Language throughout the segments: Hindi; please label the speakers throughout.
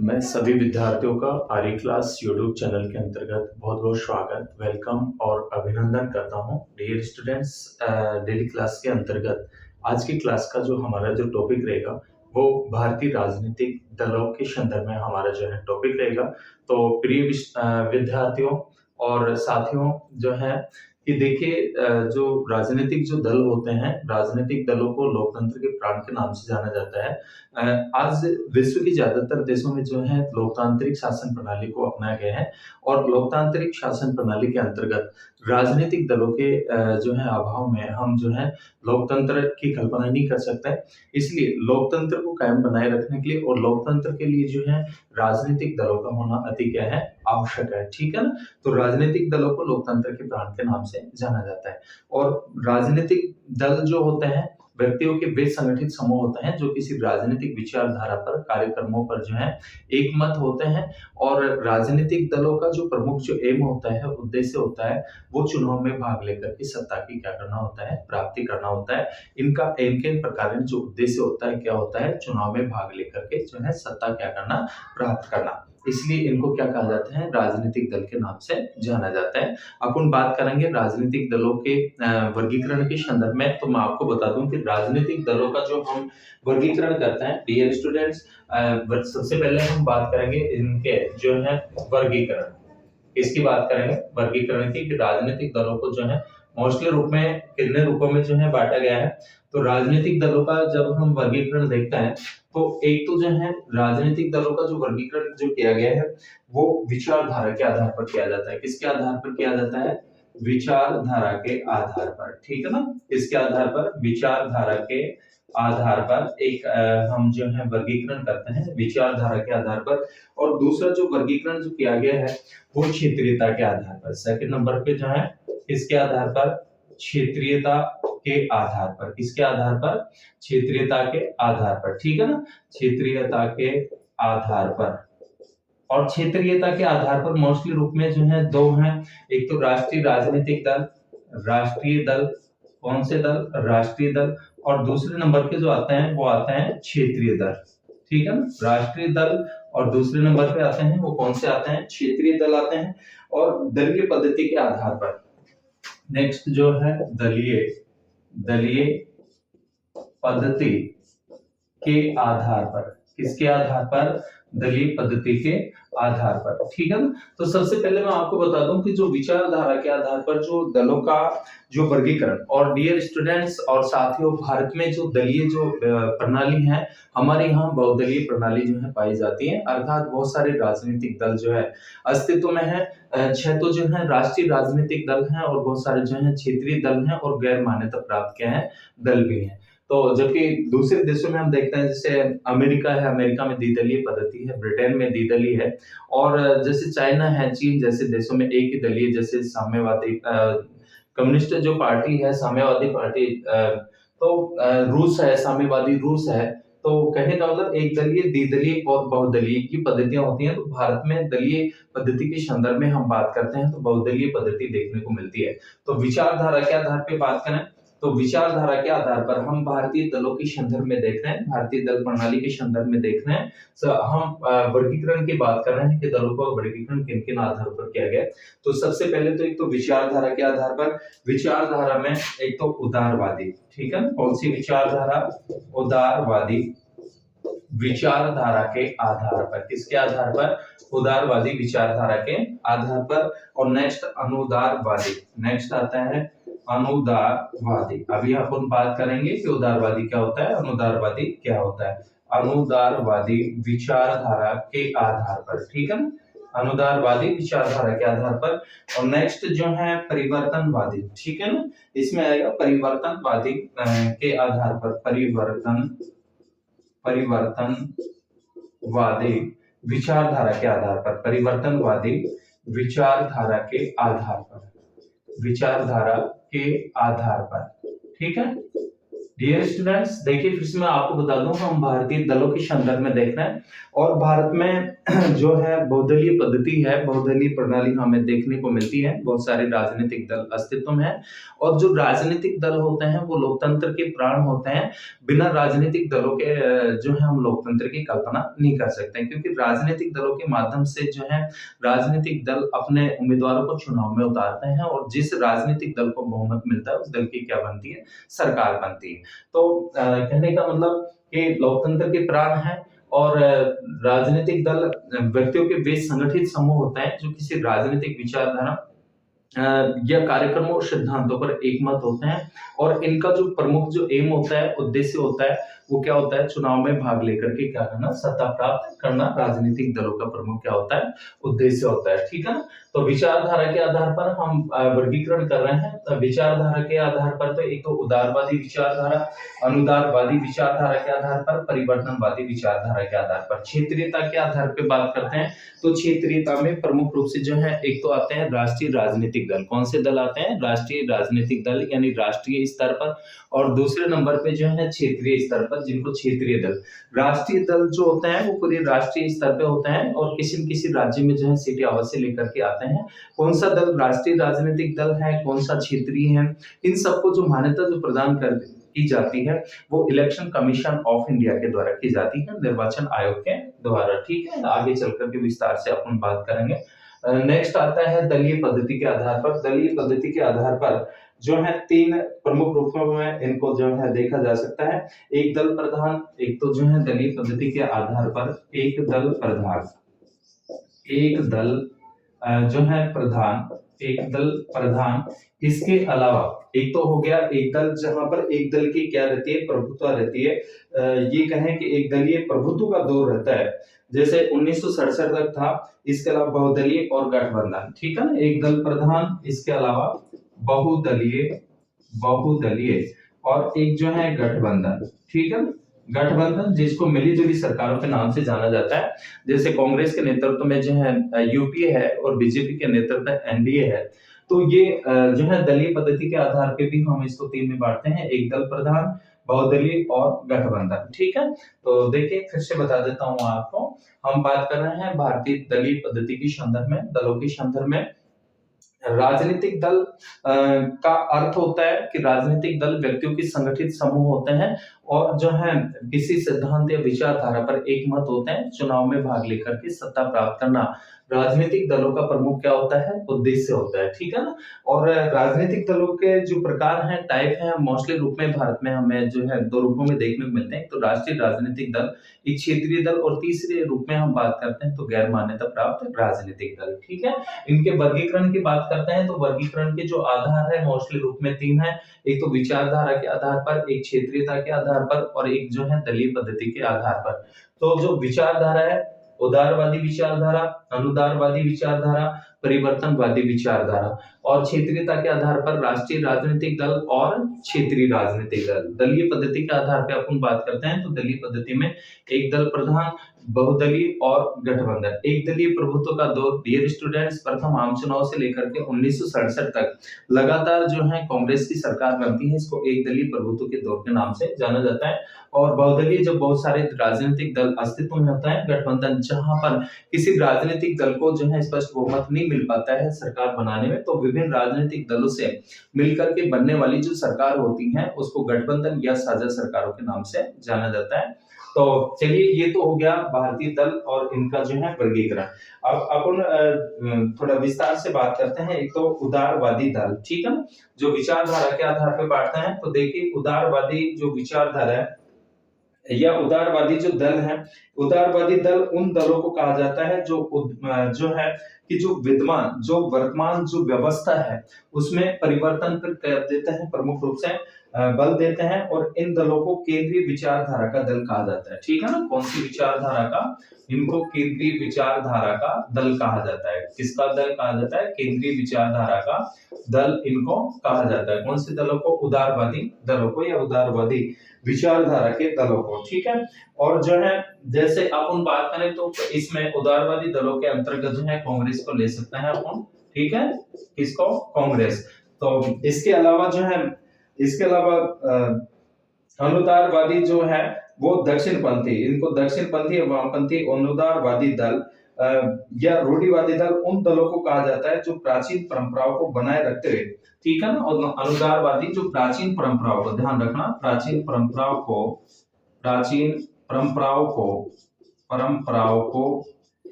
Speaker 1: मैं सभी विद्यार्थियों का आर्य क्लास यूट्यूब चैनल के अंतर्गत बहुत बहुत स्वागत, वेलकम और अभिनंदन करता हूं। डियर स्टूडेंट्स, डेली क्लास के अंतर्गत आज की क्लास का जो हमारा जो टॉपिक रहेगा वो भारतीय राजनीतिक दलों के संदर्भ में हमारा जो है टॉपिक रहेगा। तो प्रिय विद्यार्थियों और साथियों जो है कि देखिए, जो राजनीतिक जो दल होते हैं, राजनीतिक दलों को लोकतंत्र के प्राण के नाम से जाना जाता है। आज विश्व के ज्यादातर देशों में जो है लोकतांत्रिक शासन प्रणाली को अपनाया गया है और लोकतांत्रिक शासन प्रणाली के अंतर्गत राजनीतिक दलों के जो है अभाव में हम जो है लोकतंत्र की कल्पना नहीं कर सकते हैं। इसलिए लोकतंत्र को कायम बनाए रखने के लिए और लोकतंत्र के लिए जो है राजनीतिक दलों का होना अति क्या है, आवश्यक है। ठीक है ना। तो राजनीतिक दलों को लोकतंत्र के प्राण के नाम से जाना जाता है। और राजनीतिक दल जो होते हैं व्यक्तियों के वे संगठित समूह होते हैं जो किसी राजनीतिक विचारधारा पर, कार्यक्रमों पर जो है एकमत होते हैं। और राजनीतिक दलों का जो प्रमुख जो एम होता है, उद्देश्य होता है, वो चुनाव में भाग लेकर के सत्ता की क्या करना होता है, प्राप्ति करना होता है। इनका एम के प्रकार जो उद्देश्य होता है, क्या होता है, चुनाव में भाग लेकर के जो है सत्ता क्या करना, प्राप्त करना। इसलिए इनको क्या कहा जाता है, राजनीतिक दल के नाम से जाना जाता है। अपन बात करेंगे राजनीतिक दलों के वर्गीकरण के संदर्भ में। तो मैं आपको बता दूं कि राजनीतिक दलों का जो हम वर्गीकरण करते हैं, डियर स्टूडेंट्स, सबसे पहले हम बात करेंगे इनके जो है वर्गीकरण। इसकी बात करेंगे वर्गीकरण की कि राजनीतिक दलों को जो है मोस्टली रूप में कितने रूपों में जो है बांटा गया है। तो राजनीतिक दलों का जब हम वर्गीकरण देखते हैं तो एक तो जो है राजनीतिक दलों का जो वर्गीकरण जो किया गया है वो विचारधारा के आधार पर किया जाता है। किसके आधार पर किया जाता है, विचारधारा के आधार पर। ठीक है ना। इसके आधार पर, विचारधारा के आधार पर एक हम जो है वर्गीकरण करते हैं विचारधारा के आधार पर। और दूसरा जो वर्गीकरण जो किया गया है वो क्षेत्रीयता के आधार पर। सेकंड नंबर पे जो है किसके आधार पर, क्षेत्रीयता के आधार पर। किसके आधार पर, क्षेत्रीयता के आधार पर। ठीक है ना। क्षेत्रीयता के आधार पर। और क्षेत्रीयता के आधार पर मोस्टली रूप में जो है दो हैं। एक तो राष्ट्रीय राजनीतिक दल, राष्ट्रीय दल, कौन से दल, राष्ट्रीय दल। और दूसरे नंबर के जो आते हैं वो आते हैं क्षेत्रीय दल। ठीक है ना। राष्ट्रीय दल और दूसरे नंबर पे आते हैं वो कौन से आते हैं, क्षेत्रीय दल आते हैं। और दलीय पद्धति के आधार पर नेक्स्ट जो है दलीय पद्धति के आधार पर। किसके आधार पर, दलीय पद्धति के आधार पर। ठीक है ना। तो सबसे पहले मैं आपको बता दूं कि जो विचारधारा के आधार पर जो दलों का जो वर्गीकरण, और डियर स्टूडेंट्स और साथियों, भारत में जो दलीय जो प्रणाली है, हमारे यहाँ बहुदलीय प्रणाली जो है पाई जाती है। अर्थात बहुत सारे राजनीतिक दल जो है अस्तित्व में है। 6 तो जो है राष्ट्रीय राजनीतिक दल हैं और बहुत सारे जो है क्षेत्रीय दल हैं और गैर मान्यता प्राप्त क्या है, दल भी हैं। तो जबकि दूसरे देशों में हम देखते हैं, जैसे अमेरिका है, अमेरिका में द्विदलीय पद्धति है, ब्रिटेन में द्विदलीय है। और जैसे चाइना है, चीन जैसे देशों में एक ही दलीय, जैसे साम्यवादी कम्युनिस्ट जो पार्टी है, साम्यवादी पार्टी, रूस है, साम्यवादी रूस है। तो कहने का मतलब एक दलीय, द्विदलीय और बहुदलीय की पद्धतियां होती हैं। तो भारत में दलीय पद्धति के संदर्भ में हम बात करते हैं तो बहुदलीय पद्धति देखने को मिलती है। तो विचारधारा के आधार पर बात करें तो विचारधारा के आधार पर हम भारतीय दलों के संदर्भ में देख रहे हैं, भारतीय दल प्रणाली के संदर्भ में देख रहे हैं। हम वर्गीकरण की बात कर रहे हैं कि दलों का वर्गीकरण किन किन आधारों पर किया गया। तो सबसे पहले तो एक तो विचारधारा के आधार पर, विचारधारा में एक तो उदारवादी। ठीक है। कौन सी विचारधारा, उदारवादी विचारधारा के आधार पर। किसके आधार पर, उदारवादी विचारधारा के आधार पर। और नेक्स्ट अनुदारवादी, नेक्स्ट आता है अनुदारवादी। अभी अपन बात करेंगे कि उदारवादी क्या होता है, अनुदारवादी क्या होता है। अनुदारवादी विचारधारा के आधार पर। ठीक है ना। अनुदारवादी विचारधारा के आधार पर। और नेक्स्ट जो है परिवर्तनवादी। ठीक है ना। इसमें आएगा परिवर्तनवादी के आधार पर, परिवर्तनवादी विचारधारा के आधार पर, परिवर्तनवादी विचारधारा के आधार पर, विचारधारा के आधार पर। ठीक है। डियर स्टूडेंट्स, देखिए फिर से मैं आपको बता दूं, हम भारतीय दलों के संदर्भ में देख रहे हैं और भारत में जो है बहुदलीय पद्धति है, बहुदलीय प्रणाली हमें देखने को मिलती है। बहुत सारे राजनीतिक दल अस्तित्व में है और जो राजनीतिक दल होते हैं वो लोकतंत्र के प्राण होते हैं। बिना राजनीतिक दलों के जो है हम लोकतंत्र की कल्पना नहीं कर सकते, क्योंकि राजनीतिक दलों के माध्यम से जो है राजनीतिक दल अपने उम्मीदवारों को चुनाव में उतारते हैं और जिस राजनीतिक दल को बहुमत मिलता है उस दल की क्या बनती है, सरकार बनती है। तो कहने का मतलब कि लोकतंत्र के प्राण है और राजनीतिक दल व्यक्तियों के बीच संगठित समूह होता है जो किसी राजनीतिक विचारधारा या कार्यक्रमों और सिद्धांतों पर एकमत होते हैं और इनका जो प्रमुख जो एम होता है, उद्देश्य होता है, वो क्या होता है, चुनाव में भाग लेकर के क्या करना, सत्ता प्राप्त करना। राजनीतिक दलों का प्रमुख क्या होता है, उद्देश्य होता है। ठीक है ना। तो विचारधारा के आधार पर हम वर्गीकरण कर रहे हैं। तो विचारधारा के आधार पर तो एक तो उदारवादी विचारधारा, अनुदारवादी विचारधारा के आधार पर, परिवर्तनवादी विचारधारा के आधार पर। क्षेत्रीयता के आधार पर बात करते हैं तो क्षेत्रीयता में प्रमुख रूप से जो है एक तो आते हैं राष्ट्रीय राजनीतिक दल। कौन से दल आते हैं, राष्ट्रीय राजनीतिक दल यानी राष्ट्रीय स्तर पर, और दूसरे नंबर पे जो है क्षेत्रीय स्तर पर, जिनको क्षेत्रीय दल। राष्ट्रीय दल जो होते हैं वो पूरे राष्ट्रीय स्तर पे होते हैं और किसी न किसी राज्य में जो है सीटें अवश्य लेकर के आते हैं। कौन सा दल राष्ट्रीय राजनीतिक दल है, कौन सा क्षेत्रीय है, इन सबको जो मान्यता जो प्रदान कर की जाती है वो इलेक्शन कमीशन ऑफ इंडिया के द्वारा की जाती है, निर्वाचन आयोग के द्वारा। ठीक है, आगे चलकर के विस्तार से अपन बात करेंगे। नेक्स्ट आता है दलीय पद्धति के आधार पर। दलीय पद्धति के आधार पर जो है तीन प्रमुख रूपों में इनको जो है देखा जा सकता है। एक दल प्रधान, एक तो जो है दलीय पद्धति के आधार पर एक दल प्रधान, एक दल जो है प्रधान, एक दल प्रधान। इसके अलावा एक तो हो गया एक दल जहां पर एक दल की क्या रहती है, प्रभुत्व रहती है। ये कहें कि एक दलीय प्रभुत्व का दौर रहता है, जैसे 1967 तक था। इसके अलावा बहुदलीय और गठबंधन। ठीक है ना, एक दल प्रधान, इसके अलावा बहुदलीय, बहुदलीय और एक जो है गठबंधन। ठीक है, गठबंधन जिसको मिलीजुली सरकारों के नाम से जाना जाता है। जैसे कांग्रेस के नेतृत्व में जो है यूपीए है और बीजेपी के नेतृत्व में एनडीए है। तो ये जो है दलीय पद्धति के आधार पे भी हम इसको तीन में बांटते हैं, एक दल प्रधान, बहुदलीय और गठबंधन। ठीक है, तो देखिए फिर से बता देता हूं आपको। हम बात कर रहे हैं भारतीय दलीय पद्धति के संदर्भ में, दलों के संदर्भ में। राजनीतिक दल का अर्थ होता है कि राजनीतिक दल व्यक्तियों की संगठित समूह होते हैं और जो है किसी सिद्धांत या विचारधारा पर एकमत होते हैं, चुनाव में भाग लेकर के सत्ता प्राप्त करना। राजनीतिक दलों का प्रमुख क्या होता है, उद्देश्य होता है। ठीक है ना। और राजनीतिक दलों के जो प्रकार हैं, टाइप हैं, मोस्टली रूप में भारत में हमें जो है दो रूपों में देखने को मिलते हैं। तो राष्ट्रीय राजनीतिक दल, एक क्षेत्रीय दल, और तीसरे रूप में हम बात करते हैं तो गैर मान्यता प्राप्त राजनीतिक दल। ठीक है, इनके वर्गीकरण की बात करते हैं तो वर्गीकरण के जो आधार है मोस्टली रूप में तीन है। एक तो विचारधारा के आधार पर, एक क्षेत्रीयता के आधार पर और एक जो है दलीय पद्धति के आधार पर। तो जो विचारधारा है, उदारवादी विचारधारा, अनुदारवादी विचारधारा, परिवर्तनवादी विचारधारा, और क्षेत्रीयता के आधार पर राष्ट्रीय राजनीतिक दल और क्षेत्रीय राजनीतिक दल। दलीय पद्धति के आधार पर अपन बात करते हैं तो दलीय पद्धति में एक दल प्रधान, बहुदलीय और गठबंधन। एक दलीय प्रभुत्व का दौर, डियर स्टूडेंट्स, प्रथम आम चुनाव से लेकर के 1967 तक लगातार जो है कांग्रेस की सरकार बनती है, इसको एक दलीय प्रभुत्व के दौर के नाम से जाना जाता है। और बहुदलीय जब बहुत सारे राजनीतिक दल अस्तित्व में होता है। गठबंधन जहां पर किसी राजनीतिक दल को जो है स्पष्ट बहुमत नहीं मिल पाता है सरकार बनाने में, तो विभिन्न राजनीतिक दलों से मिलकर के बनने वाली जो सरकार होती है उसको गठबंधन या साझा सरकारों के नाम से जाना जाता है। तो चलिए, ये तो हो गया भारतीय दल और इनका जो है वर्गीकरण। अब अपन थोड़ा विस्तार से बात करते हैं। एक तो उदारवादी दल, ठीक है, जो विचारधारा के आधार पर बांटते हैं। तो देखिए, उदारवादी जो विचारधारा है या उदारवादी जो दल है, उदारवादी दल उन दलों को कहा जाता है जो है कि जो विद्यमान, जो वर्तमान जो व्यवस्था है उसमें परिवर्तन कर देते हैं, प्रमुख रूप से बल देते हैं, और इन दलों को केंद्रीय विचारधारा का दल कहा जाता है। ठीक है ना, कौन सी विचारधारा का, इनको केंद्रीय विचारधारा का दल कहा जाता है। किसका दल कहा जाता है, केंद्रीय विचारधारा का दल इनको कहा जाता है। कौन से दलों को, उदारवादी दलों को या उदारवादी विचारधारा के दलों को। ठीक है, और जो है जैसे अपन बात करें तो इसमें उदारवादी दलों के अंतर्गत जो है कांग्रेस को ले सकते हैं अपन। ठीक है, किसको, कांग्रेस। तो इसके अलावा जो है, इसके अलावा अनुदारवादी जो है वो दक्षिणपंथी, इनको दक्षिणपंथी वामपंथी अनुदारवादी दल या रूढ़िवादी दल उन दलों को कहा जाता है जो प्राचीन परंपराओं को बनाए रखते हुए, ठीक है ना। और अनुदारवादी जो प्राचीन परंपराओं को, ध्यान रखना, प्राचीन परंपराओं को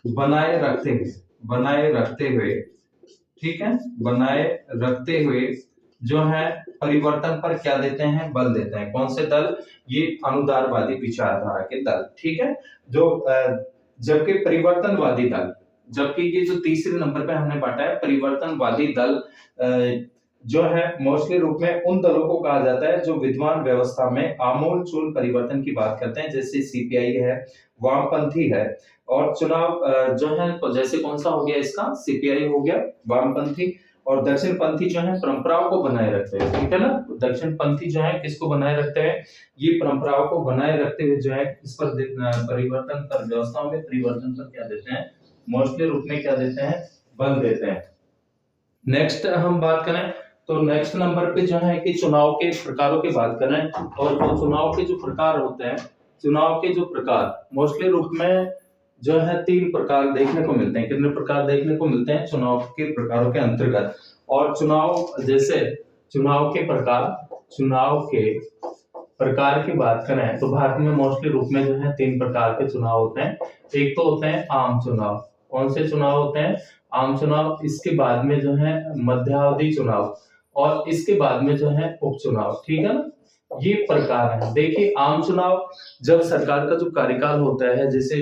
Speaker 1: बनाए रखते हुए, ठीक है, बनाए रखते हुए जो है परिवर्तन पर क्या देते हैं, बल देते हैं। कौन से दल? ये अनुदारवादी विचारधारा के दल, ठीक है। जो जबकि परिवर्तनवादी दल, जबकि ये जो तीसरे नंबर पे हमने बांटा है, परिवर्तनवादी दल जो है मोस्टली रूप में उन दलों को कहा जाता है जो विद्यमान व्यवस्था में आमूल चूल परिवर्तन की बात करते हैं, जैसे सीपीआई है, वामपंथी है। और चुनाव जो है तो जैसे कौन सा हो गया इसका, सीपीआई हो गया, वामपंथी। और दक्षिणपंथी जो है परंपराओं को बनाए रखते हैं, ठीक है ना। दक्षिणपंथी जो है किसको बनाए रखते हैं, ये परंपराओं को बनाए रखते हुए जो है इस पर परिवर्तन पर, व्यवस्थाओं में परिवर्तन पर क्या देते हैं, मोस्टली रूप में क्या देते हैं, बल देते हैं। नेक्स्ट हम बात करें तो नेक्स्ट नंबर पे जो है कि चुनाव के प्रकारों की बात करें, और तो चुनाव के जो प्रकार होते हैं, चुनाव के जो प्रकार मोस्टली रूप में जो है 3 प्रकार देखने को मिलते हैं। कितने प्रकार देखने को मिलते हैं चुनाव के प्रकारों के अंतर्गत? और चुनाव के प्रकार की बात करें तो भारत में मोस्टली रूप में जो है 3 प्रकार के चुनाव होते हैं। एक तो होते हैं आम चुनाव। कौन से चुनाव होते हैं? आम चुनाव। इसके बाद में जो है मध्यावधि चुनाव, और इसके बाद में जो है उपचुनाव, ठीक है ना। ये प्रकार है। देखिए, आम चुनाव जब सरकार का जो कार्यकाल होता है, जैसे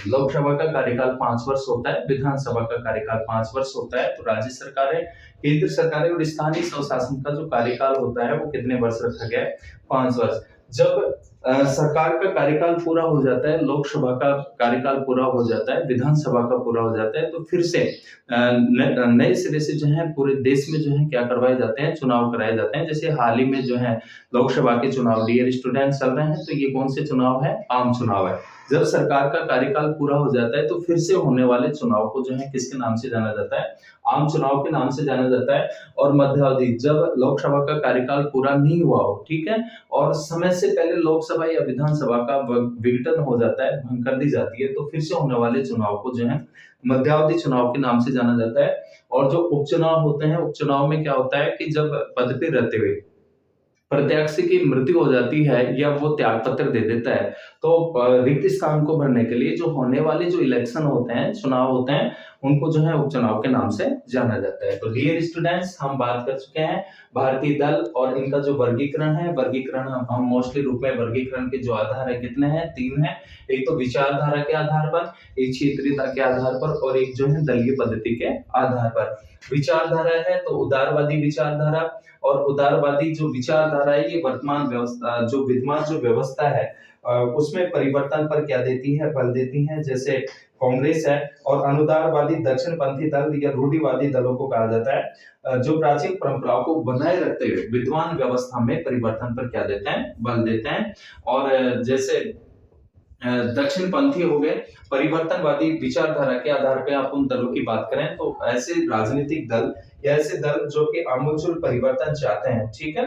Speaker 1: लोकसभा का कार्यकाल 5 वर्ष होता है, विधानसभा का कार्यकाल 5 वर्ष होता है, तो राज्य सरकारें, केंद्र सरकारें और स्थानीय स्वशासन का जो कार्यकाल होता है वो कितने वर्ष रखा गया है? 5 वर्ष। जब सरकार का कार्यकाल पूरा हो जाता है, लोकसभा का कार्यकाल पूरा हो जाता है, विधानसभा का पूरा हो जाता है, तो फिर से नए सिरे से जो है पूरे देश में जो है क्या करवाए जाते हैं, चुनाव कराए जाते हैं। जैसे हाल ही में जो है लोकसभा के चुनाव डियर स्टूडेंट्स चल रहे हैं, तो ये कौन से चुनाव है? आम चुनाव है। जब सरकार का कार्यकाल पूरा हो जाता है तो फिर से होने वाले चुनाव को जो है किसके नाम से जाना जाता है? आम चुनाव के नाम से जाना जाता है। और मध्यावधि, जब लोकसभा का कार्यकाल पूरा नहीं हुआ हो, ठीक है, और समय से पहले लोकसभा या विधानसभा का विघटन हो जाता है, भंग कर दी जाती है, तो फिर से होने वाले चुनाव को जो है मध्यावधि चुनाव के नाम से जाना जाता है। और जो उपचुनाव होते हैं, उपचुनाव में क्या होता है कि जब पद पे रहते हुए प्रत्याशी की मृत्यु हो जाती है या वो त्याग पत्र दे देता है, तो रिक्त स्थान को भरने के लिए जो होने वाले जो इलेक्शन होते हैं, चुनाव होते हैं, उनको जो है उपचुनाव के नाम से जाना जाता है। तो डियर स्टूडेंट्स, हम बात कर चुके हैं भारतीय दल और इनका जो वर्गीकरण है। वर्गीकरण हम मोस्टली रूप में वर्गीकरण के जो आधार है कितने हैं? 3 है। एक तो विचारधारा के आधार पर, एक क्षेत्रीयता के आधार पर, और एक जो है दलीय पद्धति के आधार पर। विचारधारा है तो उदारवादी विचारधारा, और उदारवादी जो विचारधारा है ये वर्तमान व्यवस्था, जो विद्यमान जो व्यवस्था है उसमें परिवर्तन पर क्या देती है? बल देती है। जैसे कांग्रेस है। और अनुदारवादी दक्षिणपंथी दल या रूढ़िवादी दलों को कहा जाता है जो प्राचीन परंपराओं को बनाए रखते हुए विद्यमान व्यवस्था में परिवर्तन पर क्या देते हैं? बल देते हैं। और जैसे दक्षिणपंथी हो गए, परिवर्तनवादी विचारधारा के आधार पे आप उन दलों की बात करें तो ऐसे राजनीतिक दल या ऐसे दल जो कि आमूलचूल परिवर्तन चाहते हैं, ठीक है।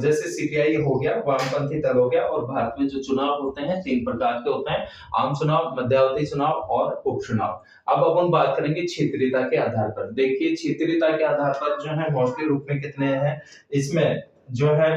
Speaker 1: जैसे सीपीआई हो गया, वामपंथी दल हो गया। और भारत में जो चुनाव होते हैं 3 प्रकार के होते हैं, आम चुनाव, मध्यावधि चुनाव और उपचुनाव। अब अपन बात करेंगे क्षेत्रीयता के आधार पर। देखिए, क्षेत्रीयता के आधार पर जो है मोस्टली रूप में कितने हैं इसमें जो है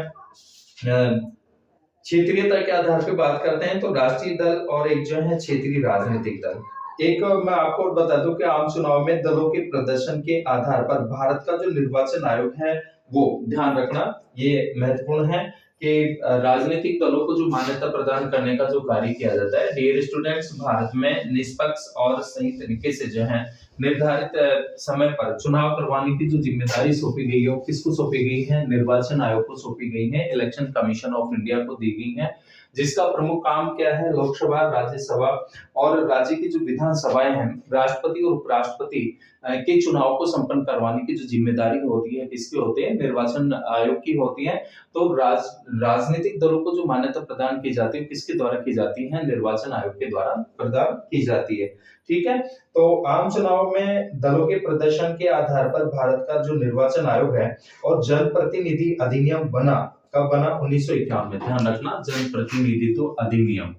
Speaker 1: क्षेत्रीयता के आधार पे बात करते हैं तो राष्ट्रीय दल और एक जो है क्षेत्रीय राजनीतिक दल। एक मैं आपको बता दूं कि आम चुनाव में दलों के प्रदर्शन के आधार पर भारत का जो निर्वाचन आयोग है, वो ध्यान रखना, ये महत्वपूर्ण है कि राजनीतिक दलों को जो मान्यता प्रदान करने का जो कार्य किया जाता है। डियर स्टूडेंट्स, भारत में निष्पक्ष और सही तरीके से जो है निर्धारित समय पर चुनाव करवाने की जो जिम्मेदारी सौंपी गई है वो किसको सौंपी गई है? निर्वाचन आयोग को सौंपी गई है, इलेक्शन कमीशन ऑफ इंडिया को दी गई है। जिसका प्रमुख काम क्या है? लोकसभा, राज्यसभा और राज्य की जो विधानसभाएं हैं, राष्ट्रपति और उपराष्ट्रपति के चुनाव को संपन्न करवाने की जो जिम्मेदारी होती है किसकी होती है? निर्वाचन आयोग की होती है। तो राजनीतिक दलों को जो मान्यता प्रदान की जाती है किसके द्वारा की जाती है? निर्वाचन आयोग के द्वारा प्रदान की जाती है, ठीक है। तो आम चुनाव में दलों के प्रदर्शन के आधार पर भारत का जो निर्वाचन आयोग है और जनप्रतिनिधि अधिनियम बना, कब बना? 1951 में। ध्यान रखना, जन प्रतिनिधित्व अधिनियम,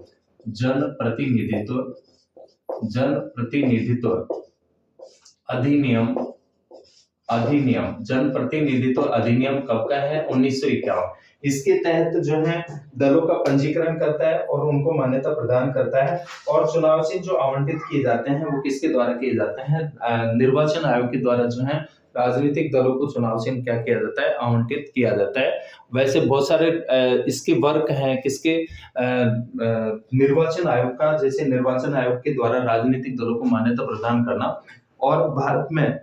Speaker 1: जन प्रतिनिधित्व अधिनियम जन प्रतिनिधित्व अधिनियम कब का है? 1951। इसके तहत जो है दलों का पंजीकरण करता है और उनको मान्यता प्रदान करता है, और चुनाव चिन्ह जो आवंटित किए जाते हैं वो किसके द्वारा किए जाते हैं? निर्वाचन आयोग के द्वारा जो है राजनीतिक दलों को चुनाव चिन्ह क्या किया जाता है? आवंटित किया जाता है। वैसे बहुत सारे इसके वर्ग हैं किसके? निर्वाचन आयोग का, जैसे निर्वाचन आयोग के द्वारा राजनीतिक दलों को मान्यता प्रदान करना, और भारत में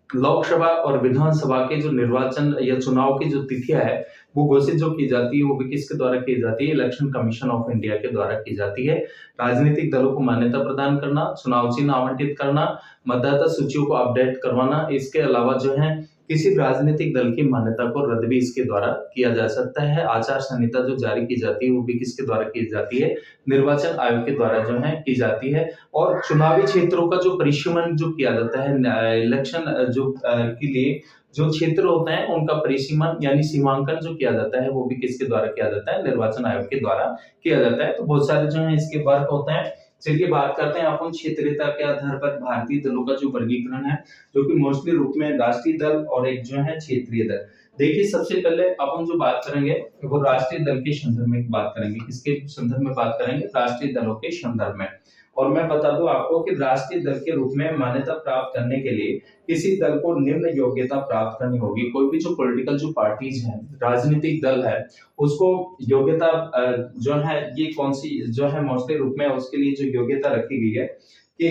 Speaker 1: लोकसभा और विधानसभा के जो निर्वाचन या चुनाव की जो तिथियां है वो घोषित जो की जाती है वो भी किसके द्वारा की जाती है? इलेक्शन कमीशन ऑफ इंडिया के द्वारा की जाती है। राजनीतिक दलों को मान्यता प्रदान करना, चुनाव चिन्ह आवंटित करना, मतदाता सूचियों को अपडेट करवाना, इसके अलावा जो है किसी राजनीतिक दल की मान्यता को रद्द भी इसके द्वारा किया जा सकता है। आचार संहिता जो जारी की जाती है वो भी किसके द्वारा की जाती है? निर्वाचन आयोग के द्वारा जो है की जाती है। और चुनावी क्षेत्रों का जो परिसीमन जो किया जाता है, इलेक्शन जो के लिए जो क्षेत्र होते हैं उनका परिसीमन यानी सीमांकन जो किया जाता है वो भी किसके द्वारा किया जाता है? निर्वाचन आयोग के द्वारा किया जाता है। तो बहुत सारे जो है इसके वर्ग होते हैं। चलिए बात करते हैं अपन क्षेत्रीयता के आधार पर भारतीय दलों का जो वर्गीकरण है, जो कि मोस्टली रूप में राष्ट्रीय दल और एक जो है क्षेत्रीय दल। देखिए सबसे पहले अपन जो बात करेंगे वो राष्ट्रीय दल के संदर्भ में बात करेंगे। किसके संदर्भ में बात करेंगे? राष्ट्रीय दलों के संदर्भ में। और मैं बता दूं आपको कि राष्ट्रीय दल के रूप में मान्यता प्राप्त करने के लिए किसी दल को निम्न योग्यता प्राप्त करनी होगी। कोई भी जो पॉलिटिकल जो पार्टीज है, राजनीतिक दल है, उसको योग्यता जो है ये कौन सी जो है मोस्टली रूप में उसके लिए जो योग्यता रखी गई है कि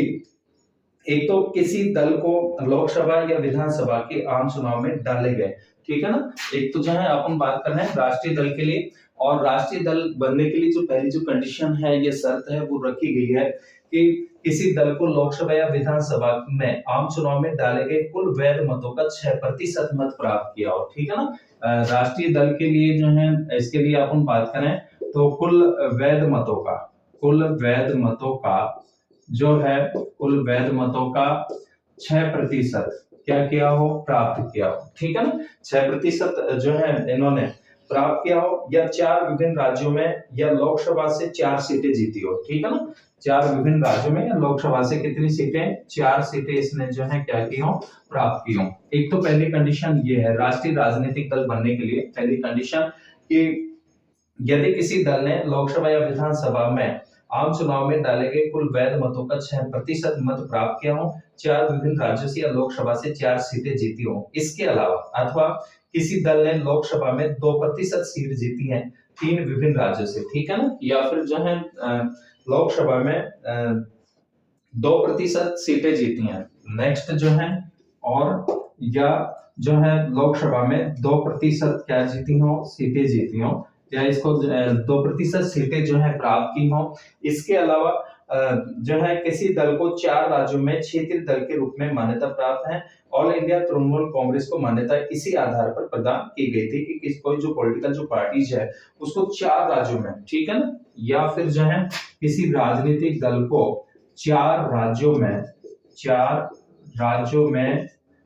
Speaker 1: एक तो किसी दल को लोकसभा या विधानसभा के आम चुनाव में डाले गए, ठीक है ना। एक तो जो है अपन बात कर रहे हैं राष्ट्रीय दल के लिए, और राष्ट्रीय दल बनने के लिए जो पहली जो कंडीशन है, ये शर्त है वो रखी गई है कि किसी दल को लोकसभा या विधानसभा में आम चुनाव में डाले गए कुल वैध मतों का 6% मत प्राप्त किया हो, ठीक है ना। राष्ट्रीय दल के लिए जो है इसके लिए अपन बात करें तो कुल वैध मतों का 6% क्या किया हो? प्राप्त किया हो, ठीक है ना। 6% जो है इन्होंने प्राप्त किया हो, या 4 विभिन्न राज्यों में या लोकसभा से 4 सीटें जीती हो, ठीक है ना। 4 विभिन्न राज्यों में या लोकसभा से कितनी सीटें? 4 सीटें इसने जो है क्या की हो? प्राप्त की हो। एक तो पहली कंडीशन ये है राष्ट्रीय राजनीतिक दल बनने के लिए, पहली कंडीशन कि यदि किसी दल ने लोकसभा या विधानसभा में आम चुनाव में डाले गए कुल वैध मतों का 6% मत प्राप्त किया हो, 4 विभिन्न राज्यों से या लोकसभा से 4 सीटें जीती हो, इसके अलावा अथवा किसी दल ने लोकसभा में 2% सीट जीती है 3 विभिन्न राज्यों से, ठीक है ना, या फिर जो है लोकसभा में 2% सीटें जीती हैं। नेक्स्ट जो है, और या जो है लोकसभा में 2% क्या जीती हो? सीटें जीती हो, या इसको 2% सीटें जो है प्राप्त की हो। इसके अलावा जो है किसी दल को 4 राज्यों में क्षेत्रीय दल के रूप में मान्यता प्राप्त है। ऑल इंडिया तृणमूल कांग्रेस को मान्यता इसी आधार पर प्रदान की गई थी कि कोई जो पॉलिटिकल जो पार्टीज है उसको 4 राज्यों में, ठीक है ना, या फिर जो है किसी राजनीतिक दल को 4 राज्यों में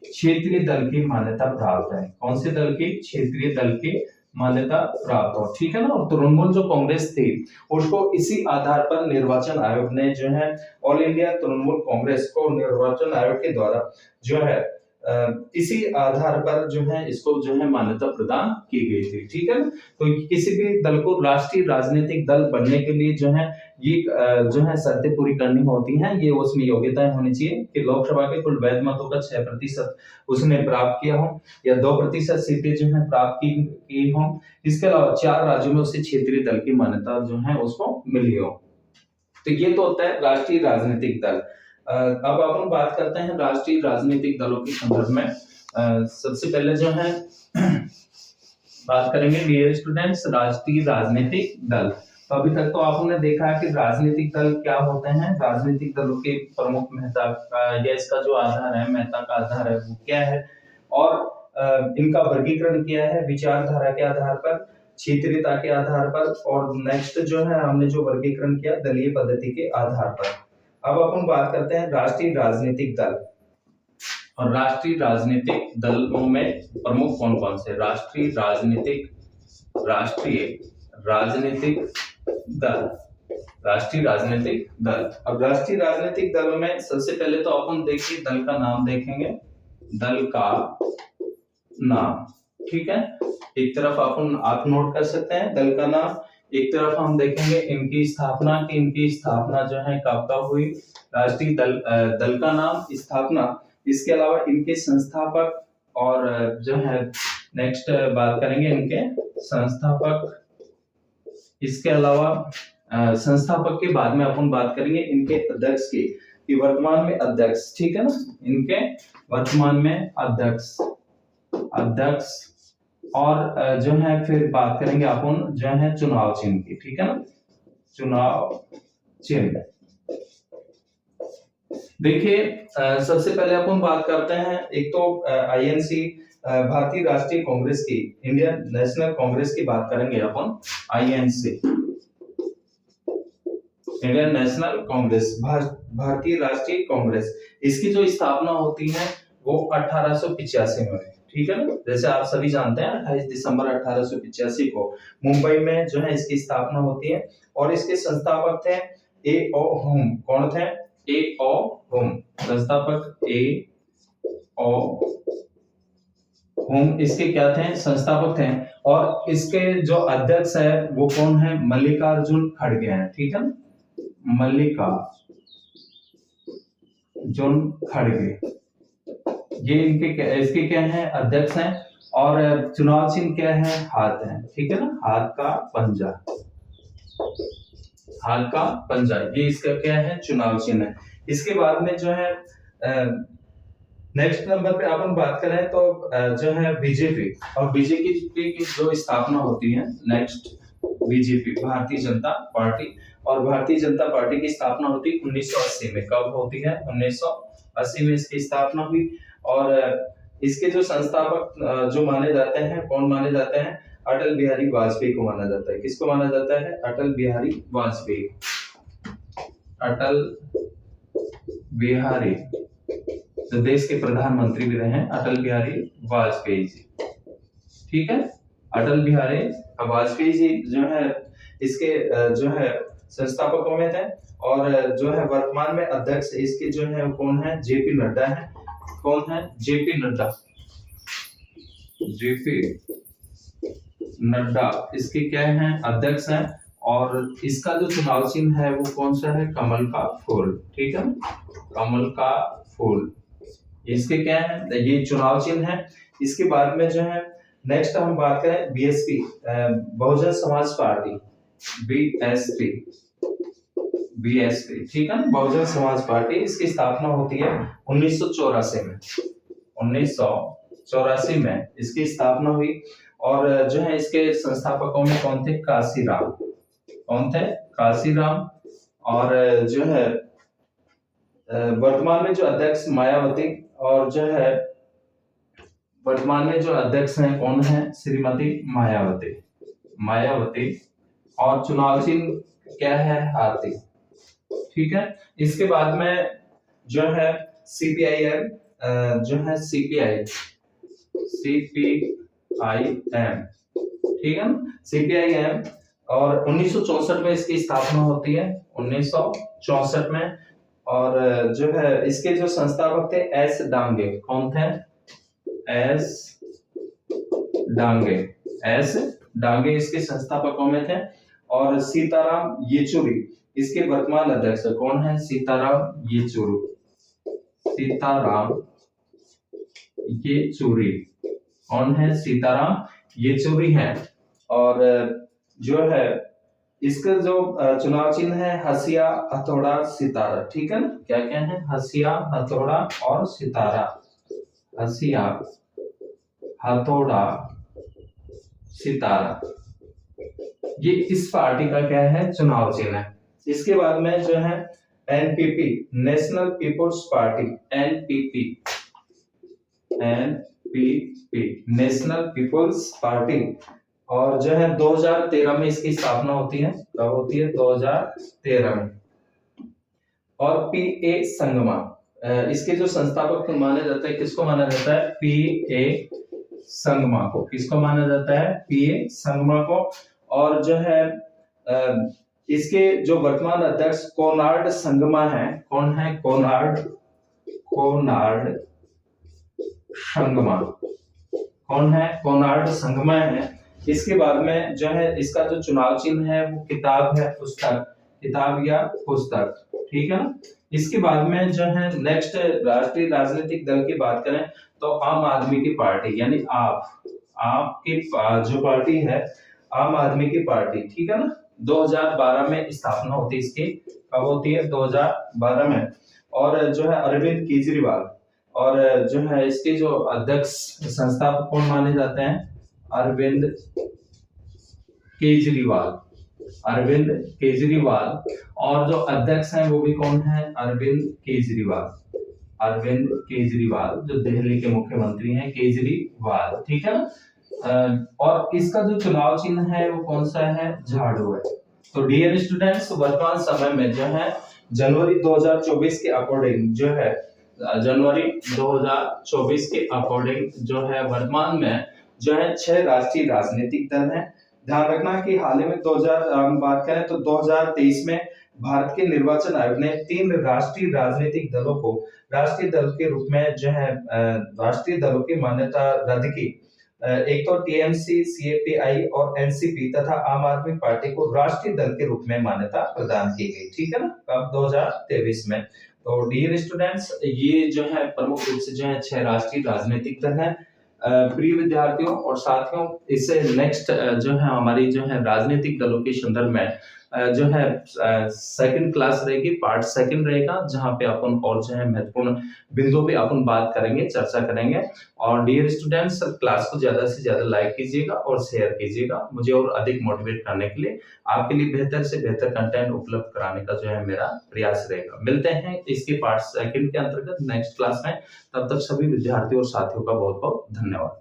Speaker 1: क्षेत्रीय दल की मान्यता प्राप्त है। कौन से दल की? क्षेत्रीय दल की मान्यता प्राप्त हो, ठीक है ना। और तृणमूल जो कांग्रेस थी उसको इसी आधार पर निर्वाचन आयोग ने जो है ऑल इंडिया तृणमूल कांग्रेस को निर्वाचन आयोग के द्वारा जो है इसी आधार पर जो है इसको जो है मान्यता प्रदान की गई थी, ठीक है। तो किसी भी दल को राष्ट्रीय राजनीतिक दल बनने के लिए जो है ये जो है शर्तें पूरी करनी होती हैं। ये उसमें योग्यताएं होनी चाहिए कि लोकसभा के कुल वैध मतों का 6% उसने प्राप्त किया हो, या 2% सीटें जो है प्राप्त की हो। इसके अलावा 4 राज्यों में उसे क्षेत्रीय दल की मान्यता जो है उसको मिली हो। तो ये तो होता है राष्ट्रीय राजनीतिक दल। अब अपन बात करते हैं राष्ट्रीय राजनीतिक दलों के संदर्भ में। सबसे पहले जो है बात करेंगे डियर स्टूडेंट्स राष्ट्रीय राजनीतिक दल। तो अभी तक तो आपने देखा है कि राजनीतिक दल क्या होते हैं। राजनीतिक दलों के प्रमुख मेहता या इसका जो आधार है, मेहता का आधार है वो क्या है, और इनका वर्गीकरण क्या है विचारधारा के आधार पर, क्षेत्रीयता के आधार पर, और नेक्स्ट जो है हमने जो वर्गीकरण किया दलीय पद्धति के आधार पर। अब अपन बात करते हैं राष्ट्रीय राजनीतिक दल। और राष्ट्रीय राजनीतिक दलों में प्रमुख कौन कौन से? राष्ट्रीय राजनीतिक राष्ट्रीय राजनीतिक दल, राष्ट्रीय राजनीतिक दल। अब राष्ट्रीय राजनीतिक दलों में सबसे पहले तो अपन देखिए दल का नाम देखेंगे, दल का नाम, ठीक है। एक तरफ अपन आप नोट कर सकते हैं दल का नाम, एक तरफ हम देखेंगे इनकी स्थापना की, इनकी स्थापना जो है कब कब हुई, राष्ट्रीय दल का नाम, स्थापना, इसके अलावा इनके संस्थापक, और जो है नेक्स्ट बात करेंगे इनके संस्थापक, इसके अलावा संस्थापक के बाद में अपन बात करेंगे इनके अध्यक्ष की, कि वर्तमान में अध्यक्ष, ठीक है ना, इनके वर्तमान में अध्यक्ष, और जो है फिर बात करेंगे अपन जो है चुनाव चिन्ह की, ठीक है ना, चुनाव चिन्ह। देखिए सबसे पहले अपन बात करते हैं, एक तो आईएनसी भारतीय राष्ट्रीय कांग्रेस की, इंडियन नेशनल कांग्रेस की बात करेंगे अपन, आईएनसी, इंडियन नेशनल कांग्रेस, भारतीय राष्ट्रीय कांग्रेस, इसकी जो स्थापना होती है वो 1885 में, ठीक है ना, जैसे आप सभी जानते हैं 28 दिसंबर 1885 को मुंबई में जो है इसकी स्थापना होती है, और इसके संस्थापक थे ए ओ होम। कौन थे? ए ओ होम, संस्थापक ए ओ होम इसके क्या थे? संस्थापक थे। और इसके जो अध्यक्ष है वो कौन है? मल्लिकार्जुन खड़गे हैं, ठीक है ना, मल्लिकार्जुन खड़गे, ये इसके क्या है? अध्यक्ष हैं। और चुनाव चिन्ह क्या है? हाथ है, ठीक है ना, हाथ का पंजा, हाथ का पंजा, ये इसका क्या है? चुनाव चिन्ह है। इसके बाद में जो है नेक्स्ट नंबर पे अपन बात करें तो जो है बीजेपी, और बीजेपी की जो स्थापना होती है, next BJP, Bharatiya Janata party, और भारतीय जनता पार्टी की स्थापना होती है 1980 में। कब होती है? 1980 में इसकी स्थापना हुई। और इसके जो संस्थापक जो माने जाते हैं, कौन माने जाते हैं? अटल बिहारी वाजपेयी को माना जाता है। किसको माना जाता है? अटल बिहारी वाजपेयी, अटल बिहारी, जो देश के प्रधानमंत्री भी रहे हैं, अटल बिहारी वाजपेयी जी, ठीक है, अटल बिहारी वाजपेयी जी जो है इसके जो है संस्थापकों में थे। और जो है वर्तमान में अध्यक्ष इसके जो है कौन है? जेपी नड्डा है। कौन है? जेपी नड्डा, जेपी नड्डा इसके क्या है? अध्यक्ष हैं। और इसका जो चुनाव चिन्ह है वो कौन सा है? कमल का फूल, ठीक है, कमल का फूल, इसके क्या है? ये चुनाव चिन्ह है। इसके बाद में जो है नेक्स्ट हम बात करें BSP, Bahujan Samaj party, BSP, BSP, ठीक है, बहुजन समाज पार्टी, इसकी स्थापना होती है 1984 में, 1984 में इसकी स्थापना हुई। और जो है इसके संस्थापकों में कौन थे? काशीराम, कौन थे? काशीराम। और जो है वर्तमान में जो अध्यक्ष मायावती, और जो है वर्तमान में जो अध्यक्ष हैं कौन है? श्रीमती मायावती, मायावती। और चुनाव चिन्ह क्या है? हाथी, ठीक है। इसके बाद में जो है सीपीआईएम, जो है सीपीआईएम, ठीक है ना, सीपीआईएम। और 1964 में इसकी स्थापना होती है, 1964 में। और जो है इसके जो संस्थापक थे एस डांगे। कौन थे? एस डांगे, एस डांगे इसके संस्थापकों में थे। और सीताराम येचुरी इसके वर्तमान अध्यक्ष। कौन है? सीताराम येचुरी, सीताराम येचुरी, कौन है? सीताराम येचुरी है। और जो है इसका जो चुनाव चिन्ह है हसिया, हथौड़ा, सितारा, ठीक है ना, क्या क्या है? हसिया, हथौड़ा और सितारा, हसिया, हथौड़ा, सितारा, ये इस पार्टी का क्या है? चुनाव चिन्ह है। इसके बाद में जो है NPP, National People's Party, NPP, NPP, National People's Party. और जो है 2013 में इसकी स्थापना होती है। कब होती है? 2013 में। और पीए संगमा, इसके जो संस्थापक माने जाते हैं, किसको माना जाता है? पीए संगमा को, किसको माना जाता है? पीए संगमा को। और जो है इसके जो वर्तमान अध्यक्ष कोनार्ड संगमा है। कौन है? कोनार्ड संगमा। कौन है? कोनार्ड संगमा है। इसके बाद में जो है इसका जो चुनाव चिन्ह है वो किताब है, पुस्तक, किताब या पुस्तक, ठीक है ना। इसके बाद में जो है नेक्स्ट राष्ट्रीय राजनीतिक दल की बात करें तो आम आदमी की पार्टी, यानी आपकी जो पार्टी है आम आदमी की पार्टी, ठीक है ना। 2012 में स्थापना होती है इसकी। कब होती है? 2012 में। और जो है अरविंद केजरीवाल, और जो है इसके जो अध्यक्ष संस्थापक कौन माने जाते हैं? अरविंद केजरीवाल। और जो अध्यक्ष हैं वो भी कौन है? अरविंद केजरीवाल जो दिल्ली के मुख्यमंत्री हैं, केजरीवाल, ठीक है ना। और इसका जो चुनाव चिन्ह है वो कौन सा है? झाड़ू है। तो डियर स्टूडेंट्स, वर्तमान समय में जो है जनवरी 2024 के अकॉर्डिंग जो है जनवरी 2024 के अकॉर्डिंग जो है वर्तमान में जो है 6 राष्ट्रीय राजनीतिक दल हैं। ध्यान रखना कि हाल ही में 2000 हम बात करें तो 2023 में भारत के निर्वाचन आयोग ने 3 राष्ट्रीय राजनीतिक दलों को राष्ट्रीय दल के रूप में जो है राष्ट्रीय दलों की मान्यता रद्द की। एक तो टीएमसी, सीपीआई और एनसीपी तथा आम आदमी पार्टी को राष्ट्रीय दल के रूप में मान्यता प्रदान की गई, ठीक है ना, कब? 2023 में। तो डियर स्टूडेंट्स, ये जो है प्रमुख रूप से जो है 6 राष्ट्रीय राजनीतिक दल हैं। प्रिय विद्यार्थियों और साथियों, इससे नेक्स्ट जो है हमारी जो है राजनीतिक दलों के संदर्भ में जो है सेकंड क्लास रहेगी, पार्ट सेकंड रहेगा, जहां पे अपन और जो है महत्वपूर्ण बिंदुओं पे अपन बात करेंगे, चर्चा करेंगे। और डियर स्टूडेंट्स, क्लास को ज्यादा से ज्यादा लाइक कीजिएगा और शेयर कीजिएगा, मुझे और अधिक मोटिवेट करने के लिए, आपके लिए बेहतर से बेहतर कंटेंट उपलब्ध कराने का जो है मेरा प्रयास रहेगा। मिलते हैं इसके पार्ट सेकंड के अंतर्गत नेक्स्ट क्लास में। तब तक सभी विद्यार्थियों और साथियों का बहुत बहुत धन्यवाद।